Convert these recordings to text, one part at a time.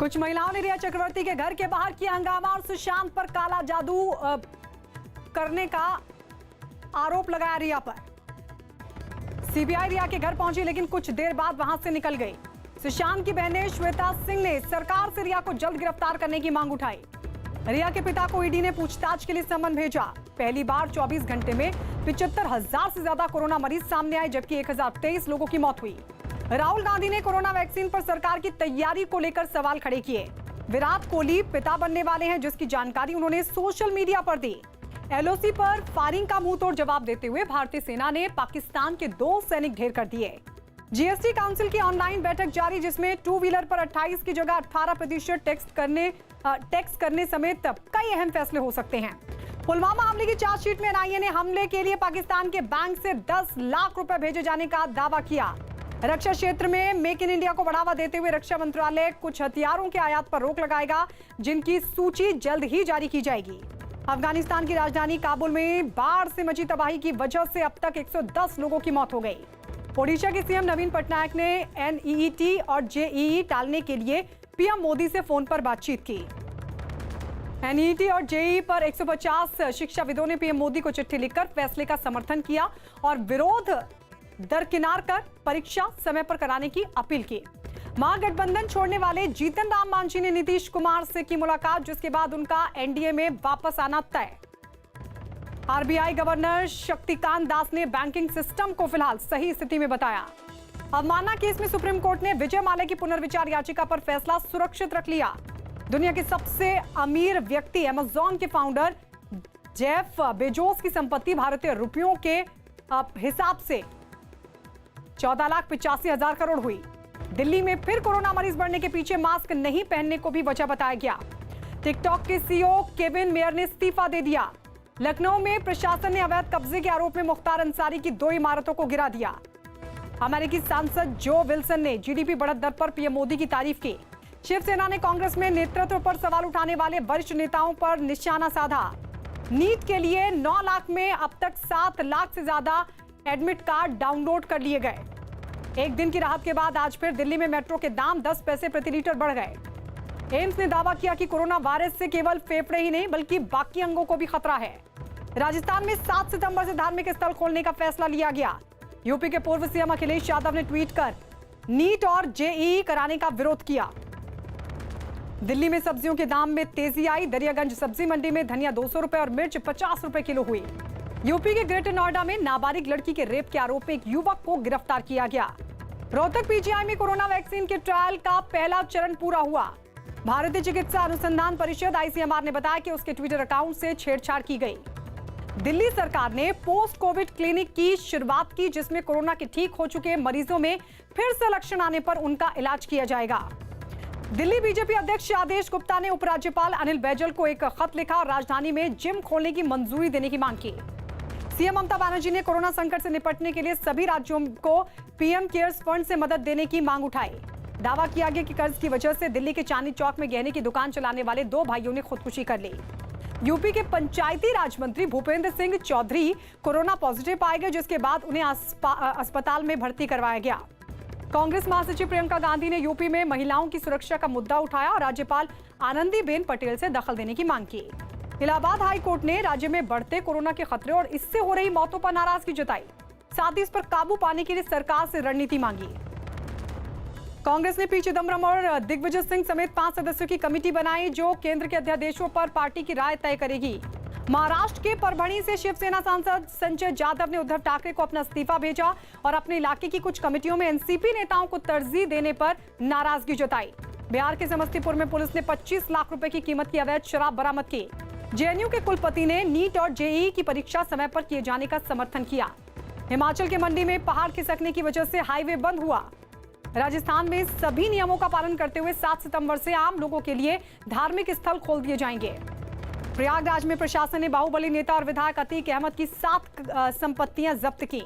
कुछ महिलाओं ने रिया चक्रवर्ती के घर के बाहर किया हंगामा और सुशांत पर काला जादू करने का आरोप लगाया रिया पर। सीबीआई रिया के घर पहुंची लेकिन कुछ देर बाद वहां से निकल गई। सुशांत की बहन श्वेता सिंह ने सरकार से रिया को जल्द गिरफ्तार करने की मांग उठाई। रिया के पिता को ईडी ने पूछताछ के लिए समन भेजा। पहली बार 24 घंटे में 75,000 से ज्यादा कोरोना मरीज सामने आए, जबकि 1023 लोगों की मौत हुई। राहुल गांधी ने कोरोना वैक्सीन पर सरकार की तैयारी को लेकर सवाल खड़े किए। विराट कोहली पिता बनने वाले हैं, जिसकी जानकारी उन्होंने सोशल मीडिया पर दी। एलओसी पर फायरिंग का मुंह तोड़ जवाब देते हुए भारतीय सेना ने पाकिस्तान के 2 सैनिक ढेर कर दिए। जीएसटी काउंसिल की ऑनलाइन बैठक जारी, जिसमें 2 व्हीलर पर 28 की जगह 18% टैक्स करने समेत कई अहम फैसले हो सकते हैं। पुलवामा हमले की चार्जशीट में एनआईए ने हमले के लिए पाकिस्तान के बैंक से 10 लाख रुपए भेजे जाने का दावा किया। रक्षा क्षेत्र में मेक इन इंडिया को बढ़ावा देते हुए रक्षा मंत्रालय कुछ हथियारों के आयात पर रोक लगाएगा, जिनकी सूची जल्द ही जारी की जाएगी। अफगानिस्तान की राजधानी काबुल में बाढ़ से मची तबाही की वजह से अब तक 110 लोगों की मौत हो गई। ओडिशा के सीएम नवीन पटनायक ने एनईईटी और जेईई टालने के लिए पीएम मोदी से फोन पर बातचीत की। एनईईटी और जेईई पर 150 शिक्षाविदों ने पीएम मोदी को चिट्ठी लिखकर फैसले का समर्थन किया और विरोध दरकिनार कर परीक्षा समय पर कराने की अपील की। महागठबंधन छोड़ने वाले जीतन राम मांझी ने नीतीश कुमार से की मुलाकात, जिसके बाद उनका एनडीए में वापस आना तय। आरबीआई गवर्नर शक्तिकांत दास ने बैंकिंग सिस्टम को फिलहाल सही स्थिति में बताया। अवमानना केस में सुप्रीम कोर्ट ने विजय माल्या की पुनर्विचार याचिका पर फैसला सुरक्षित रख लिया। दुनिया के सबसे अमीर व्यक्ति अमेजॉन के फाउंडर जेफ बेजोस की संपत्ति भारतीय रुपयों के हिसाब से 14,85,000 करोड़ हुई। दिल्ली में फिर कोरोना मरीज बढ़ने के पीछे मास्क नहीं पहनने को भी वजह बताया गया। टिकटॉक के सीईओ केविन मेयर ने इस्तीफा दे दिया। लखनऊ में प्रशासन ने अवैध कब्जे के आरोप में मुख्तार अंसारी की 2 इमारतों को गिरा दिया। अमेरिकी सांसद जो विल्सन ने जीडीपी बढ़त दर पर पीएम मोदी की तारीफ की। शिवसेना ने कांग्रेस में नेतृत्व पर सवाल उठाने वाले वरिष्ठ नेताओं पर निशाना साधा। नीट के लिए 9 लाख में अब तक 7 लाख से ज्यादा एडमिट कार्ड डाउनलोड कर लिए गए। एक दिन की राहत के बाद आज फिर दिल्ली में मेट्रो के दाम 10 पैसे प्रति लीटर बढ़ गए। एम्स ने दावा किया कि कोरोना वायरस से केवल फेफड़े ही नहीं बल्कि बाकी अंगों को भी खतरा है। राजस्थान में 7 सितंबर से धार्मिक स्थल खोलने का फैसला लिया गया। यूपी के पूर्व सीएम अखिलेश यादव ने ट्वीट कर नीट और जेईई कराने का विरोध किया। दिल्ली में सब्जियों के दाम में तेजी आई। दरियागंज सब्जी मंडी में धनिया 200 रुपए और मिर्च 50 रुपए किलो हुई। यूपी के ग्रेटर नोएडा में नाबालिग लड़की के रेप के आरोप में एक युवक को गिरफ्तार किया गया। रोहतक पीजीआई में कोरोना वैक्सीन के ट्रायल का पहला चरण पूरा हुआ। भारतीय चिकित्सा अनुसंधान परिषद आईसीएमआर ने बताया कि उसके ट्विटर अकाउंट से छेड़छाड़ की गई। दिल्ली सरकार ने पोस्ट कोविड क्लिनिक की शुरुआत की, जिसमें कोरोना के ठीक हो चुके मरीजों में फिर से लक्षण आने पर उनका इलाज किया जाएगा। दिल्ली बीजेपी अध्यक्ष आदेश गुप्ता ने उपराज्यपाल अनिल बैजल को एक खत लिखा और राजधानी में जिम खोलने की मंजूरी देने की मांग की। सीएम ममता बनर्जी ने कोरोना संकट से निपटने के लिए सभी राज्यों को पीएम केयर्स फंड से मदद देने की मांग उठाई। दावा किया गया कि कर्ज की वजह से दिल्ली के चांदनी चौक में गहने की दुकान चलाने वाले 2 भाइयों ने खुदकुशी कर ली। यूपी के पंचायती राज मंत्री भूपेंद्र सिंह चौधरी कोरोना पॉजिटिव पाए गए, जिसके बाद उन्हें अस्पताल में भर्ती करवाया गया। कांग्रेस महासचिव प्रियंका गांधी ने यूपी में महिलाओं की सुरक्षा का मुद्दा उठाया और राज्यपाल आनंदीबेन पटेल से दखल देने की मांग की। इलाहाबाद हाई कोर्ट ने राज्य में बढ़ते कोरोना के खतरे और इससे हो रही मौतों पर नाराजगी जताई। साथ ही इस पर काबू पाने के लिए सरकार से रणनीति मांगी। कांग्रेस ने पी चिदम्बरम और दिग्विजय सिंह समेत 5 सदस्यों की कमेटी बनाई, जो केंद्र के अध्यादेशों पर पार्टी की राय तय करेगी। महाराष्ट्र के परभणी से शिवसेना सांसद संजय जाधव ने उद्धव ठाकरे को अपना इस्तीफा भेजा और अपने इलाके की कुछ कमेटियों में एनसीपी नेताओं को तरजीह देने पर नाराजगी जताई। बिहार के समस्तीपुर में पुलिस ने 25 लाख रुपए की कीमत की अवैध शराब बरामद की। जेएनयू के कुलपति ने नीट और जेईई की परीक्षा समय पर किए जाने का समर्थन किया। हिमाचल के मंडी में पहाड़ खिसकने की वजह से हाईवे बंद हुआ। राजस्थान में सभी नियमों का पालन करते हुए 7 सितंबर से आम लोगों के लिए धार्मिक स्थल खोल दिए जाएंगे। प्रयागराज में प्रशासन ने बाहुबली नेता और विधायक अतीक अहमद की 7 संपत्तियां जब्त की।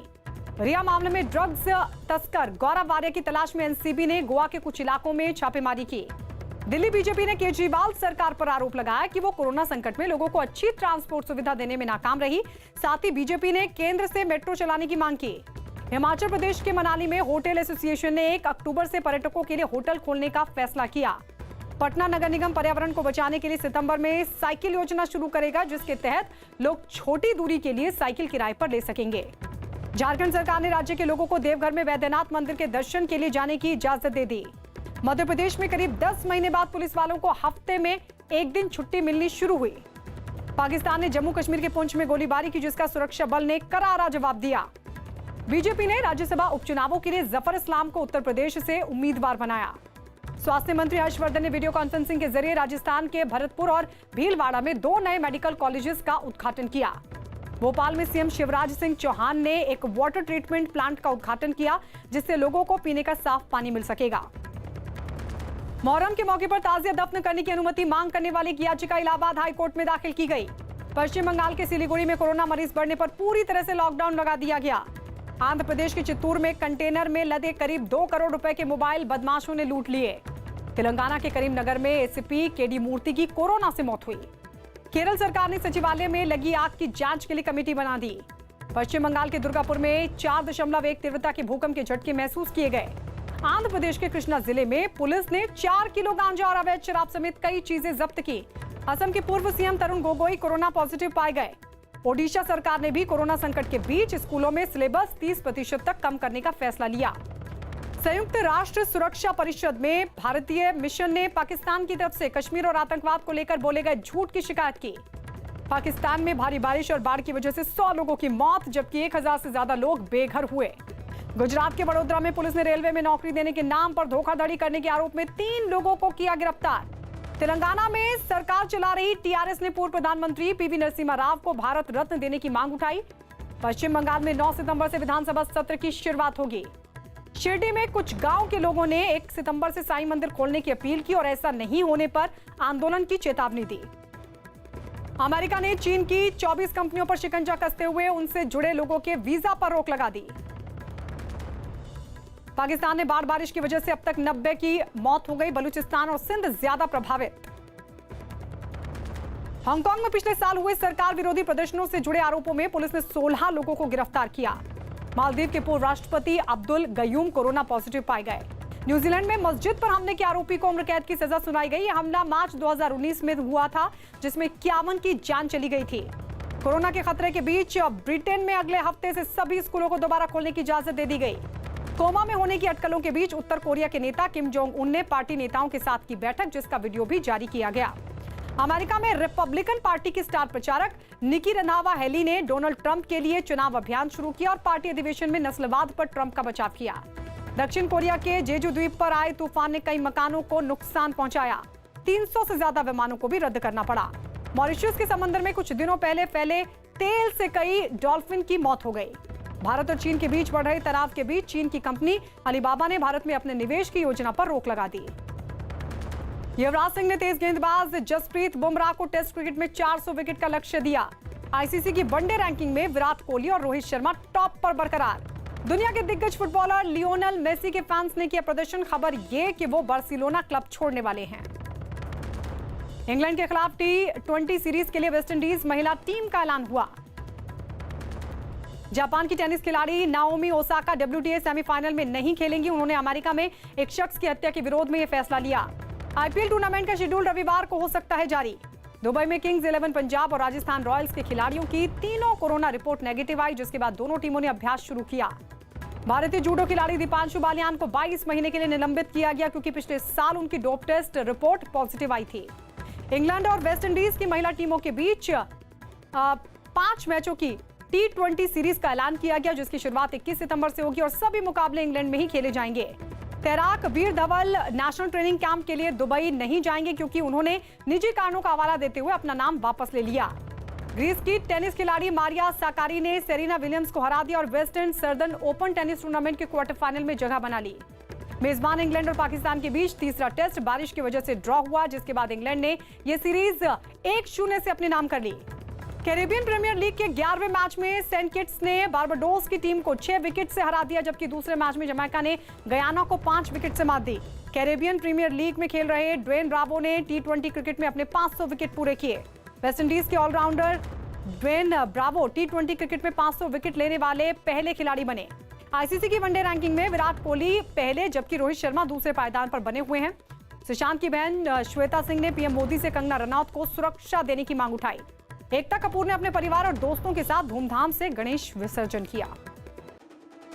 रिया मामले में ड्रग्स तस्कर गौरव वारिया की तलाश में एनसीबी ने गोवा के कुछ इलाकों में छापेमारी की। दिल्ली बीजेपी ने केजरीवाल सरकार पर आरोप लगाया कि वो कोरोना संकट में लोगों को अच्छी ट्रांसपोर्ट सुविधा देने में नाकाम रही। साथ ही बीजेपी ने केंद्र से मेट्रो चलाने की मांग की। हिमाचल प्रदेश के मनाली में होटल एसोसिएशन ने 1 अक्टूबर से पर्यटकों के लिए होटल खोलने का फैसला किया। पटना नगर निगम पर्यावरण को बचाने के लिए सितंबर में साइकिल योजना शुरू करेगा, जिसके तहत लोग छोटी दूरी के लिए साइकिल किराए पर ले सकेंगे। झारखंड सरकार ने राज्य के लोगों को देवघर में वैद्यनाथ मंदिर के दर्शन के लिए जाने की इजाजत दे दी। मध्य प्रदेश में करीब 10 महीने बाद पुलिस वालों को हफ्ते में एक दिन छुट्टी मिलनी शुरू हुई। पाकिस्तान ने जम्मू कश्मीर के पुंछ में गोलीबारी की, जिसका सुरक्षा बल ने करारा जवाब दिया। बीजेपी ने राज्यसभा उपचुनावों के लिए जफर इस्लाम को उत्तर प्रदेश से उम्मीदवार बनाया। स्वास्थ्य मंत्री हर्षवर्धन ने वीडियो कॉन्फ्रेंसिंग के जरिए राजस्थान के भरतपुर और भीलवाड़ा में 2 नए मेडिकल कॉलेजेस का उद्घाटन किया। भोपाल में सीएम शिवराज सिंह चौहान ने एक वाटर ट्रीटमेंट प्लांट का उद्घाटन किया, जिससे लोगों को पीने का साफ पानी मिल सकेगा। मुहर्रम के मौके पर ताजिया दफन करने की अनुमति मांग करने वाली एक याचिका इलाहाबाद हाई कोर्ट में दाखिल की गई। पश्चिम बंगाल के सिलीगुड़ी में कोरोना मरीज बढ़ने पर पूरी तरह से लॉकडाउन लगा दिया गया। आंध्र प्रदेश के चित्तूर में कंटेनर में लदे करीब 2 करोड़ रुपए के मोबाइल बदमाशों ने लूट लिए। तेलंगाना के करीमनगर में एसीपी केडी मूर्ति की कोरोना से मौत हुई। केरल सरकार ने सचिवालय में लगी आग की जांच के लिए कमेटी बना दी। पश्चिम बंगाल के दुर्गापुर में 4.1 तीव्रता के भूकंप के झटके महसूस किए गए। आंध्र प्रदेश के कृष्णा जिले में पुलिस ने 4 किलो गांजा और अवैध शराब समेत कई चीजें जब्त की। असम के पूर्व CM Tarun Gogoi corona positive पाए गए। ओडिशा सरकार ने भी कोरोना संकट के बीच स्कूलों में सिलेबस 30% तक कम करने का फैसला लिया। संयुक्त राष्ट्र सुरक्षा परिषद में भारतीय मिशन ने पाकिस्तान की तरफ से कश्मीर और आतंकवाद को लेकर बोले गए झूठ की शिकायत की। पाकिस्तान में भारी बारिश और बाढ़ की वजह से 100 लोगों की मौत, जबकि 1000 से ज्यादा लोग बेघर हुए। गुजरात के वडोदरा में पुलिस ने रेलवे में नौकरी देने के नाम पर धोखाधड़ी करने के आरोप में 3 लोगों को किया गिरफ्तार। तेलंगाना में सरकार चला रही टीआरएस ने पूर्व प्रधानमंत्री पीवी नरसिम्हा राव को भारत रत्न देने की मांग उठाई। पश्चिम बंगाल में 9 सितंबर से विधानसभा सत्र की शुरुआत होगी। शिरडी में कुछ गांव के लोगों ने 1 सितंबर से साईं मंदिर खोलने की अपील की और ऐसा नहीं होने पर आंदोलन की चेतावनी दी। अमेरिका ने चीन की 24 कंपनियों पर शिकंजा कसते हुए उनसे जुड़े लोगों के वीजा पर रोक लगा दी। पाकिस्तान में बाढ़ बारिश की वजह से अब तक 90 की मौत हो गई। बलूचिस्तान और सिंध ज्यादा प्रभावित। हांगकांग में पिछले साल हुए सरकार विरोधी प्रदर्शनों से जुड़े आरोपों में पुलिस ने 16 लोगों को गिरफ्तार किया। मालदीव के पूर्व राष्ट्रपति अब्दुल गयूम कोरोना पॉजिटिव पाए गए। न्यूजीलैंड में मस्जिद पर हमले के आरोपी को उम्र कैद की सजा सुनाई गई। यह हमला मार्च 2019 में हुआ था, जिसमें 51 की जान चली गई थी। कोरोना के खतरे के बीच ब्रिटेन में अगले हफ्ते से सभी स्कूलों को दोबारा खोलने की इजाजत दे दी गई। कोमा में होने की अटकलों के बीच उत्तर कोरिया के नेता किम जोंग उन ने पार्टी नेताओं के साथ की बैठक, जिसका वीडियो भी जारी किया गया। अमेरिका में रिपब्लिकन पार्टी की स्टार प्रचारक निकी रनावा हेली ने डोनाल्ड ट्रंप के लिए चुनाव अभियान शुरू किया और पार्टी अधिवेशन में नस्लवाद पर ट्रंप का बचाव किया। दक्षिण कोरिया के जेजू द्वीप पर आए तूफान ने कई मकानों को नुकसान पहुंचाया। 300 से ज्यादा विमानों को भी रद्द करना पड़ा। मॉरिशस के समंदर में कुछ दिनों पहले फैले तेल से कई डॉल्फिन की मौत हो गई। भारत और चीन के बीच बढ़ रहे तनाव के बीच चीन की कंपनी अलीबाबा ने भारत में अपने निवेश की योजना पर रोक लगा दी। युवराज सिंह ने तेज गेंदबाज जसप्रीत बुमराह को टेस्ट क्रिकेट में 400 विकेट का लक्ष्य दिया। आईसीसी की वनडे रैंकिंग में विराट कोहली और रोहित शर्मा टॉप पर बरकरार। दुनिया के दिग्गज फुटबॉलर लियोनेल मेसी के फैंस ने किया प्रदर्शन। खबर ये कि वो बार्सिलोना क्लब छोड़ने वाले हैं। इंग्लैंड के खिलाफ T20 सीरीज के लिए वेस्टइंडीज महिला टीम का ऐलान हुआ। जापान की टेनिस खिलाड़ी नाओमी ओसाका WTA सेमीफाइनल में नहीं खेलेंगी। उन्होंने अमेरिका में एक शख्स की हत्या के विरोध में यह फैसला लिया। आईपीएल टूर्नामेंट का शेड्यूल रविवार को हो सकता है जारी। दुबई में किंग्स 11 पंजाब और राजस्थान रॉयल्स के खिलाड़ियों की तीनों कोरोना रिपोर्ट नेगेटिव आई, जिसके बाद दोनों टीमों ने अभ्यास शुरू किया। भारतीय जूडो खिलाड़ी दीपांशु बालियान को 22 महीने के लिए निलंबित किया गया, क्योंकि पिछले साल उनकी डोप टेस्ट रिपोर्ट पॉजिटिव आई थी। इंग्लैंड और वेस्टइंडीज की महिला टीमों के बीच 5 मैचों की T20 सीरीज का ऐलान किया गया, जिसकी शुरुआत 21 सितंबर से होगी और सभी मुकाबले इंग्लैंड में ही खेले जाएंगे। तैराक वीर धवल नेशनल ट्रेनिंग कैंप के लिए दुबई नहीं जाएंगे, क्योंकि उन्होंने निजी कारणों का हवाला देते हुए अपना नाम वापस ले लिया। ग्रीस की टेनिस खिलाड़ी मारिया साकारी ने सेरेना विलियम्स को हरा दिया और west and southern open tennis tournament के क्वार्टर फाइनल में जगह बना ली। मेजबान इंग्लैंड और पाकिस्तान के बीच तीसरा टेस्ट बारिश की वजह से ड्रॉ हुआ, जिसके बाद इंग्लैंड ने यह सीरीज 1-0 से अपने नाम कर ली। कैरेबियन प्रीमियर लीग के 11वें मैच में सेंट किट्स ने बारबाडोस की टीम को 6 विकेट से हरा दिया, जबकि दूसरे मैच में जमैका ने गयाना को 5 विकेट से मात दी। कैरेबियन प्रीमियर लीग में खेल रहे ड्वेन ब्रावो ने T20 क्रिकेट में अपने 500 विकेट पूरे किए। वेस्टइंडीज के allrounder Dwayne Bravo T20 cricket में 500 विकेट लेने वाले पहले खिलाड़ी बने। आईसीसी की वनडे रैंकिंग में विराट कोहली पहले, जबकि रोहित शर्मा दूसरे पायदान पर बने हुए हैं। सुशांत की बहन श्वेता सिंह ने पीएम मोदी से कंगना रनौत को सुरक्षा देने की मांग उठाई। एकता कपूर ने अपने परिवार और दोस्तों के साथ धूमधाम से गणेश विसर्जन किया।